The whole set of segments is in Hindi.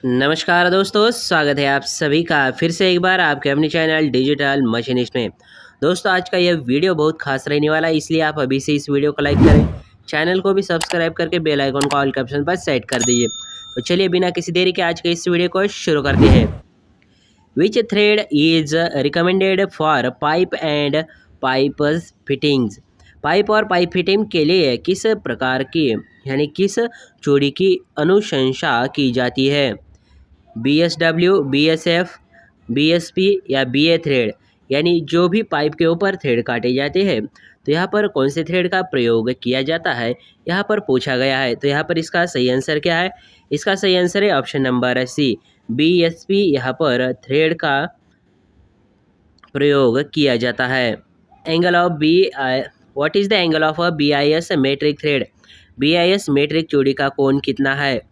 नमस्कार दोस्तों, स्वागत है आप सभी का फिर से एक बार आपके अपने चैनल डिजिटल मशीनिस्ट में। दोस्तों, आज का यह वीडियो बहुत खास रहने वाला है, इसलिए आप अभी से इस वीडियो को लाइक करें, चैनल को भी सब्सक्राइब करके बेल आइकन को ऑल के ऑप्शन पर सेट कर दीजिए। तो चलिए बिना किसी देरी के आज के इस वीडियो को शुरू करते हैं। Which thread is recommended for pipe and pipe fittings? Pipe और पाइप फिटिंग के लिए किस प्रकार की यानी किस चूड़ी की अनुशंसा की जाती है? BSW, BSF, BSP या BA थ्रेड, यानी जो भी पाइप के ऊपर थ्रेड काटे जाते हैं तो यहाँ पर कौन से थ्रेड का प्रयोग किया जाता है, यहाँ पर पूछा गया है। तो यहाँ पर इसका सही आंसर क्या है? इसका सही आंसर है ऑप्शन नंबर सी, BSP। यहाँ पर थ्रेड का प्रयोग किया जाता है। Angle of what is the angle of a BIS metric thread? BIS metric चूड़ी का कोण कितना है?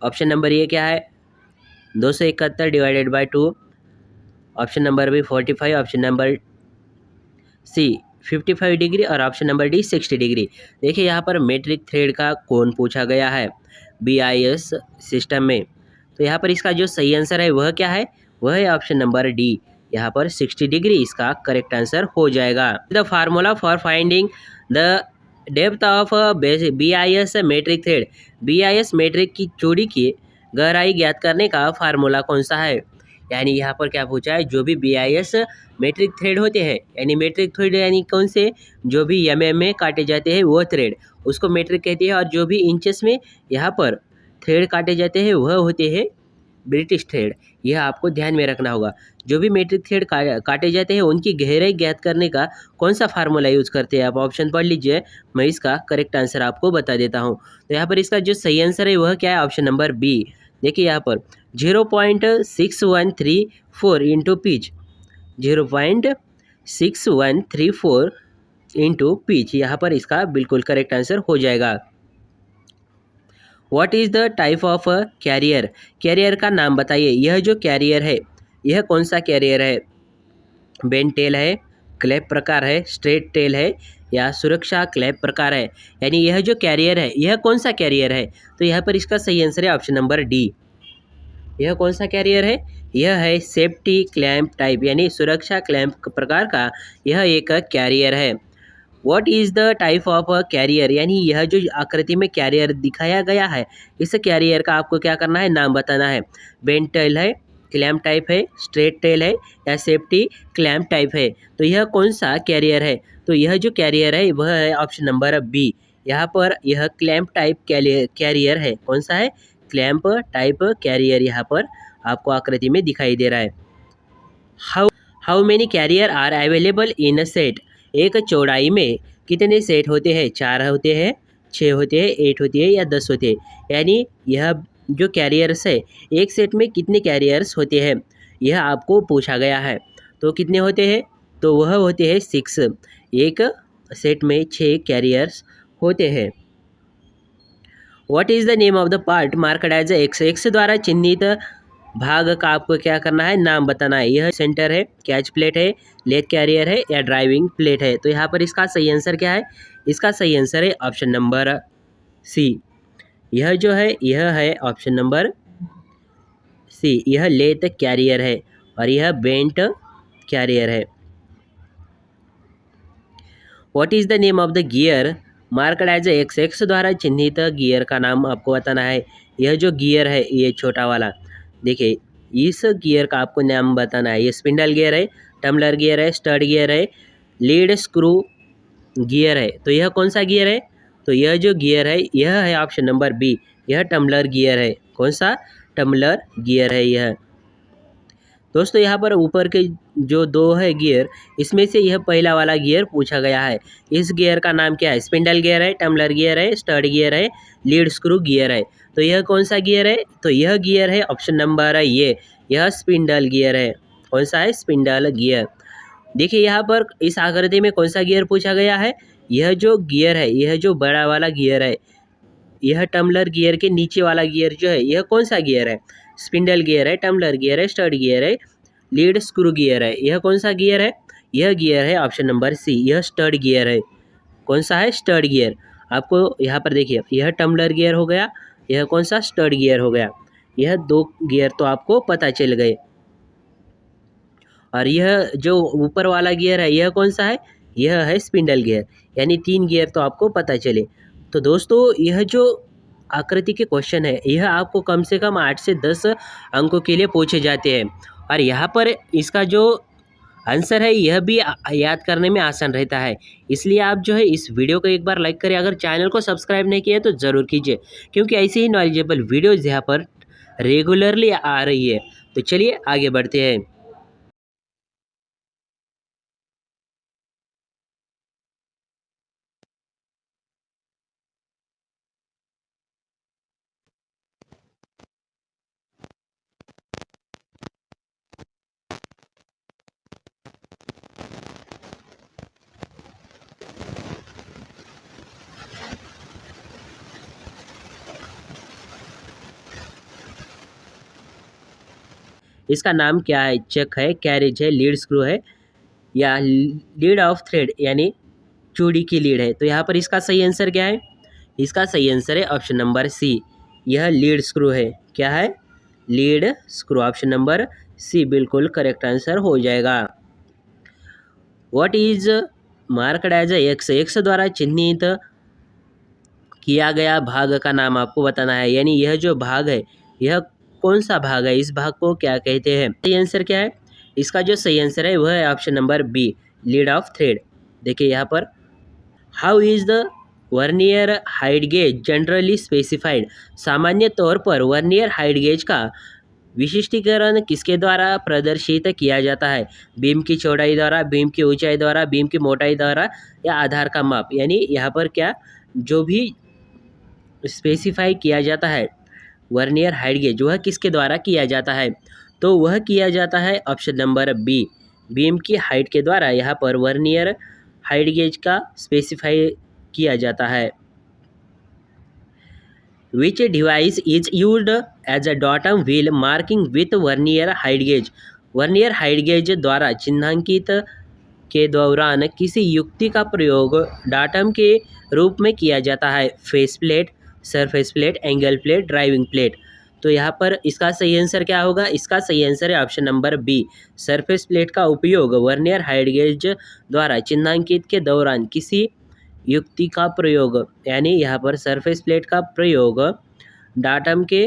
ऑप्शन नंबर ए क्या है? 271 divided by 2। Option number B 45, option number C 55 degree और ऑप्शन नंबर डी 60 डिग्री। देखिए यहाँ पर मेट्रिक थ्रेड का कोण पूछा गया है BIS सिस्टम में। तो यहाँ पर इसका जो सही आंसर है वह क्या है? वह है ऑप्शन नंबर डी, यहाँ पर 60 डिग्री इसका करेक्ट आंसर हो जाएगा। The formula for finding the depth of BIS metric thread, BIS metric की चूड़ी की गहराई ज्ञात करने का फार्मूला कौन सा है? यानी यहाँ पर क्या पूछा है, जो भी BIS मेट्रिक थ्रेड होते हैं, यानी मेट्रिक थ्रेड यानी कौन से, जो भी mm में काटे जाते हैं वो थ्रेड, उसको मेट्रिक कहते हैं। और जो भी इंचेस में यहाँ पर थ्रेड काटे जाते हैं वह होते हैं ब्रिटिश थ्रेड। यह आपको ध्यान में रखना होगा। जो भी मेट्रिक थ्रेड काटे जाते हैं उनकी गहराई ज्ञात करने का कौन सा फार्मूला यूज़ करते हैं, आप ऑप्शन पढ़ लीजिए, मैं इसका करेक्ट आंसर आपको बता देता हूँ। तो यहाँ पर इसका जो सही आंसर है वह क्या है? Option number B. देखिए यहाँ पर 0.6134 इंटू पिच, 0.6134 इंटू पिच, यहाँ पर इसका बिल्कुल करेक्ट आंसर हो जाएगा। What is the type of carrier? Carrier का नाम बताइए। यह जो कैरियर है यह कौन सा कैरियर है? बेंड टेल है, क्लैप प्रकार है, स्ट्रेट टेल है या सुरक्षा क्लैप प्रकार है? यानी यह जो कैरियर है यह कौन सा कैरियर है? तो यहाँ पर इसका सही आंसर है ऑप्शन नंबर डी। यह कौन सा कैरियर है? यह है सेफ्टी क्लैंप टाइप, यानी सुरक्षा क्लैंप प्रकार का यह एक कैरियर है। What is the type of carrier? यानी यह जो आकृति में कैरियर दिखाया गया है इस कैरियर का आपको क्या करना है, नाम बताना है। बेंड टेल है, क्लैंप टाइप है, स्ट्रेट टेल है या सेफ्टी क्लैंप टाइप है? तो यह कौन सा कैरियर है? तो यह जो कैरियर है वह है ऑप्शन नंबर बी। यहाँ पर यह क्लैंप टाइप कैरियर है। कौन सा है? क्लैंप टाइप कैरियर यहाँ पर आपको आकृति में दिखाई दे रहा है। How many carrier are available in set? एक चौड़ाई में कितने सेट होते हैं? 4 होते हैं, 6 होते हैं, 8 होती है या 10 होते हैं? यानी यह जो कैरियर्स है एक सेट में कितने कैरियर्स होते हैं यह आपको पूछा गया है। तो कितने होते हैं? तो वह होते हैं 6। एक सेट में 6 कैरियर्स होते हैं। What is the name of the part marked as X? X द्वारा चिन्हित भाग का आपको क्या करना है, नाम बताना है। यह सेंटर है, कैच प्लेट है, लेग कैरियर है या ड्राइविंग प्लेट है? तो यहाँ पर इसका सही आंसर क्या है? इसका सही आंसर है ऑप्शन नंबर सी। यह जो है यह है ऑप्शन नंबर सी, यह लेथ कैरियर है और यह बेंट कैरियर है। What is the name of the gear marked as X? X द्वारा चिन्हित गियर का नाम आपको बताना है। यह जो गियर है ये छोटा वाला, देखिए इस गियर का आपको नाम बताना है। ये स्पिंडल गियर है, टम्बलर गियर है, स्टड गियर है, लीड स्क्रू गियर है। तो यह कौन सा गियर है? तो यह जो गियर है यह है ऑप्शन नंबर बी, यह टम्बलर गियर है। कौन सा? टम्बलर गियर है यह। दोस्तों यहाँ पर ऊपर के जो 2 है गियर, इसमें से यह पहला वाला गियर पूछा गया है। इस गियर का नाम क्या है? स्पिंडल गियर है, टम्बलर गियर है, स्टड गियर है, लीड स्क्रू गियर है। तो यह कौन सा गियर है? तो यह गियर है ऑप्शन नंबर ये, यह स्पिंडल गियर है। कौन सा है? Spindle gear. देखिए यहाँ पर इस आकृति में कौन सा गियर पूछा गया है? यह जो गियर है, यह जो बड़ा वाला गियर है, यह टम्बलर गियर के नीचे वाला गियर जो है यह कौन सा गियर है? स्पिंडल गियर है, टम्बलर गियर है, स्टड गियर है, लीड स्क्रू गियर है। यह कौन सा गियर है? यह गियर है ऑप्शन नंबर सी, यह स्टड गियर है। कौन सा है? Stud gear. आपको यहाँ पर देखिए यह टम्बलर गियर हो गया, यह कौन सा? स्टड गियर हो गया। यह 2 गियर तो आपको पता चल गए। और यह जो ऊपर वाला गियर है यह कौन सा है? यह है स्पिंडल गियर, यानी 3 गियर तो आपको पता चले। तो दोस्तों यह जो आकृति के क्वेश्चन है यह आपको कम से कम 8 से 10 अंकों के लिए पूछे जाते हैं। और यहाँ पर इसका जो आंसर है यह भी याद करने में आसान रहता है। इसलिए आप जो है इस वीडियो को एक बार लाइक करें, अगर चैनल को सब्सक्राइब नहीं किया तो ज़रूर कीजिए, क्योंकि ऐसी ही नॉलेजेबल वीडियोज़ यहाँ पर रेगुलरली आ रही है। तो चलिए आगे बढ़ते हैं। इसका नाम क्या है? चक है, कैरेज है, लीड स्क्रू है, या लीड ऑफ थ्रेड यानी चूड़ी की लीड है। तो यहाँ पर इसका सही आंसर क्या है? इसका सही आंसर है ऑप्शन नंबर सी, यह लीड स्क्रू है। क्या है? Lead screw. Option number C बिल्कुल करेक्ट आंसर हो जाएगा। What is marked as X? X द्वारा चिन्हित किया गया भाग का नाम आपको बताना है, यानी यह जो भाग है यह कौन सा भाग है, इस भाग को क्या कहते हैं? सही आंसर क्या है? इसका जो सही आंसर है वह है option number B, lead of thread. देखिए यहाँ पर, how is the vernier height gauge generally specified? सामान्य तौर पर वर्नियर हाइट गेज का विशिष्टीकरण किसके द्वारा प्रदर्शित किया जाता है? बीम की चौड़ाई द्वारा, बीम की ऊंचाई द्वारा, बीम की मोटाई द्वारा, या आधार का माप? यानी यहाँ पर क्या जो भी स्पेसिफाई किया जाता है वर्नियर हाइट गेज वह किसके द्वारा किया जाता है? तो वह किया जाता है ऑप्शन नंबर बी, बीम की हाइट के द्वारा यहाँ पर वर्नियर हाइट गेज का स्पेसिफाई किया जाता है। Which device is used as a datum while marking with vernier height gauge? Vernier height gauge द्वारा चिन्हांकित के दौरान किसी युक्ति का प्रयोग डाटम के रूप में किया जाता है? Face plate, surface plate, angle plate, driving plate. तो यहाँ पर इसका सही आंसर क्या होगा? इसका सही आंसर है option number B, surface plate का उपयोग वर्नियर हाइट गेज द्वारा चिन्हांकित के दौरान किसी युक्ति का प्रयोग, यानी यहाँ पर सरफेस प्लेट का प्रयोग डाटम के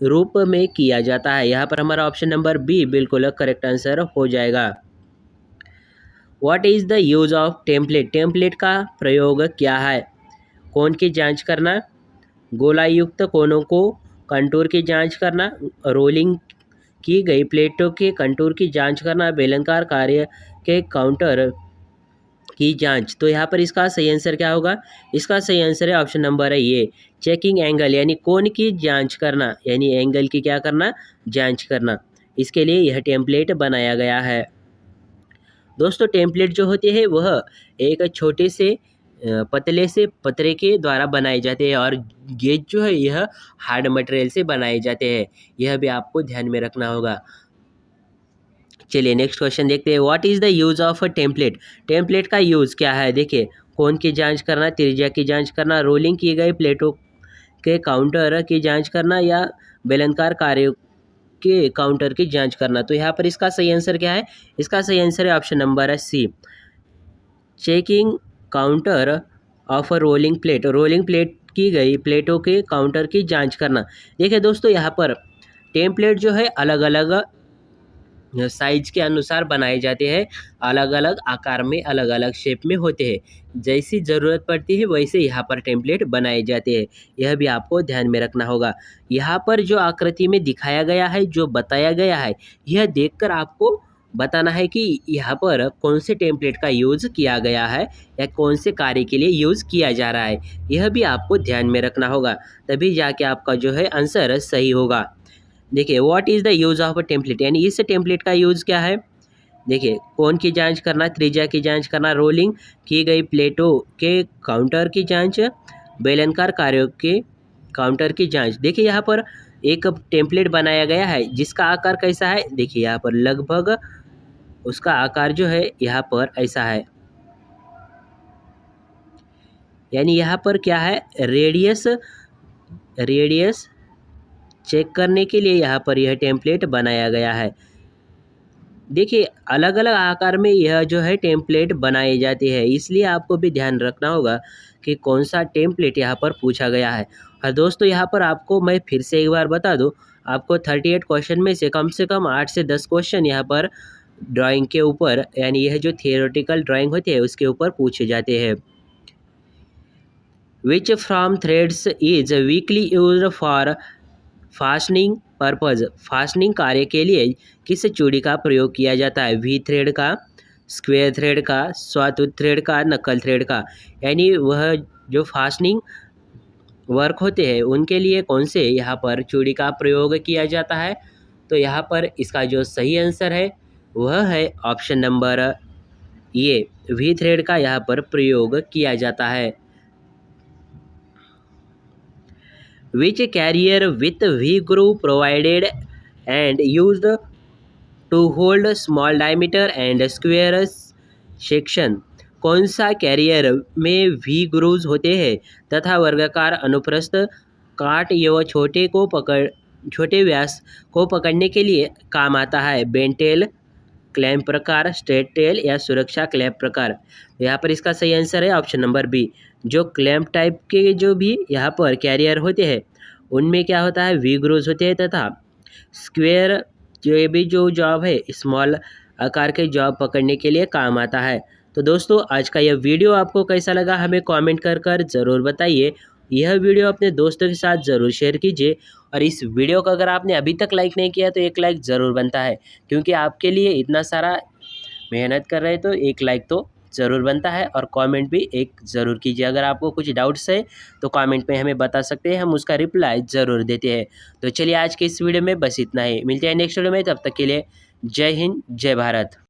रूप में किया जाता है। यहाँ पर हमारा ऑप्शन नंबर बी बिल्कुल करेक्ट आंसर हो जाएगा। What is the use of template? Template का प्रयोग क्या है? कोण की जांच करना, गोलायुक्त कोणों को कंटूर की जांच करना, रोलिंग की गई प्लेटों के कंटूर की जांच करना, बेलनाकार कार्य के काउंटर की जांच। तो यहाँ पर इसका सही आंसर क्या होगा? इसका सही आंसर है ऑप्शन नंबर है ये, चेकिंग एंगल, यानी कोण की जांच करना, यानी एंगल की क्या करना? जांच करना। इसके लिए यह टेम्पलेट बनाया गया है। दोस्तों टेम्पलेट जो होते हैं वह एक छोटे से पतले से पतरे के द्वारा बनाए जाते हैं, और गेज जो है यह हार्ड मटेरियल से बनाए जाते हैं। यह भी आपको ध्यान में रखना होगा। चलिए नेक्स्ट क्वेश्चन देखते हैं। What is the use of a template? Template का यूज़ क्या है? देखिए, कोण की जांच करना, त्रिज्या की जांच करना, रोलिंग की गई प्लेटों के काउंटर की जांच करना, या बेलनाकार कार्यों के काउंटर की जांच करना। तो यहाँ पर इसका सही आंसर क्या है? इसका सही आंसर है ऑप्शन नंबर है C, checking counter of a rolling plate. Rolling plate की गई प्लेटों के काउंटर की जांच करना। देखिए दोस्तों यहाँ पर टेम्पलेट जो है अलग अलग साइज के अनुसार बनाए जाते हैं, अलग अलग आकार में, अलग अलग शेप में होते हैं। जैसी ज़रूरत पड़ती है वैसे यहाँ पर टेम्पलेट बनाए जाते हैं। यह भी आपको ध्यान में रखना होगा। यहाँ पर जो आकृति में दिखाया गया है, जो बताया गया है, यह देखकर आपको बताना है कि यहाँ पर कौन से टेम्पलेट का यूज़ किया गया है या कौन से कार्य के लिए यूज़ किया जा रहा है। यह भी आपको ध्यान में रखना होगा, तभी जाके आपका जो है आंसर सही होगा। देखिए, what is the use of a template, यानी इस टेम्पलेट का यूज़ क्या है? देखिए, कोण की जांच करना, त्रिज्या की जांच करना, रोलिंग की गई प्लेटों के काउंटर की जांच, बेलनाकार कार्यों के काउंटर की जांच। देखिए यहाँ पर एक टेम्पलेट बनाया गया है जिसका आकार कैसा है? देखिए यहाँ पर लगभग उसका आकार जो है यहाँ पर ऐसा है, यानी यहाँ पर क्या है? रेडियस चेक करने के लिए यहाँ पर यह टेम्पलेट बनाया गया है। देखिए अलग अलग आकार में यह जो है टेम्पलेट बनाए जाते हैं, इसलिए आपको भी ध्यान रखना होगा कि कौन सा टेम्पलेट यहाँ पर पूछा गया है। और दोस्तों यहाँ पर आपको मैं फिर से एक बार बता दूँ, आपको 38 क्वेश्चन में से कम 8 से 10 क्वेश्चन यहाँ पर ड्राइंग के ऊपर, यानी यह जो थियोरेटिकल ड्राइंग होती है उसके ऊपर पूछे जाते हैं। Which from threads is weekly use for fastening purpose. Fastening कार्य के लिए किस चूड़ी का प्रयोग किया जाता है? वी थ्रेड का, स्क्वायर थ्रेड का, सॉटूथ थ्रेड का, नकल थ्रेड का। यानी वह जो फास्टनिंग वर्क होते हैं उनके लिए कौन से यहाँ पर चूड़ी का प्रयोग किया जाता है? तो यहाँ पर इसका जो सही आंसर है वह है option number A, V thread का यहाँ पर प्रयोग किया जाता है। Which carrier with V groove provided and used to hold small diameter and square section। कौन सा कैरियर में वी ग्रूव्स होते हैं तथा वर्गाकार अनुप्रस्थ काट एवं छोटे व्यास को पकड़ने के लिए काम आता है? बेंटेल, क्लैंप प्रकार, स्ट्रेट टेल या सुरक्षा क्लैंप प्रकार। यहाँ पर इसका सही आंसर है ऑप्शन नंबर बी। जो क्लैंप टाइप के जो भी यहाँ पर कैरियर होते हैं उनमें क्या होता है, वी ग्रूव्स होते हैं तथा स्क्वायर जो जॉब है स्मॉल आकार के जॉब पकड़ने के लिए काम आता है। तो दोस्तों आज का यह वीडियो आपको कैसा लगा हमें कमेंट कर ज़रूर बताइए। यह वीडियो अपने दोस्तों के साथ ज़रूर शेयर कीजिए और इस वीडियो को अगर आपने अभी तक लाइक नहीं किया तो एक लाइक ज़रूर बनता है, क्योंकि आपके लिए इतना सारा मेहनत कर रहे हैं तो एक लाइक तो ज़रूर बनता है। और कमेंट भी एक ज़रूर कीजिए। अगर आपको कुछ डाउट्स है तो कमेंट में हमें बता सकते हैं, हम उसका रिप्लाई ज़रूर देते हैं। तो चलिए आज के इस वीडियो में बस इतना ही, मिलते हैं नेक्स्ट वीडियो में, तब तक के लिए जय हिंद जय भारत।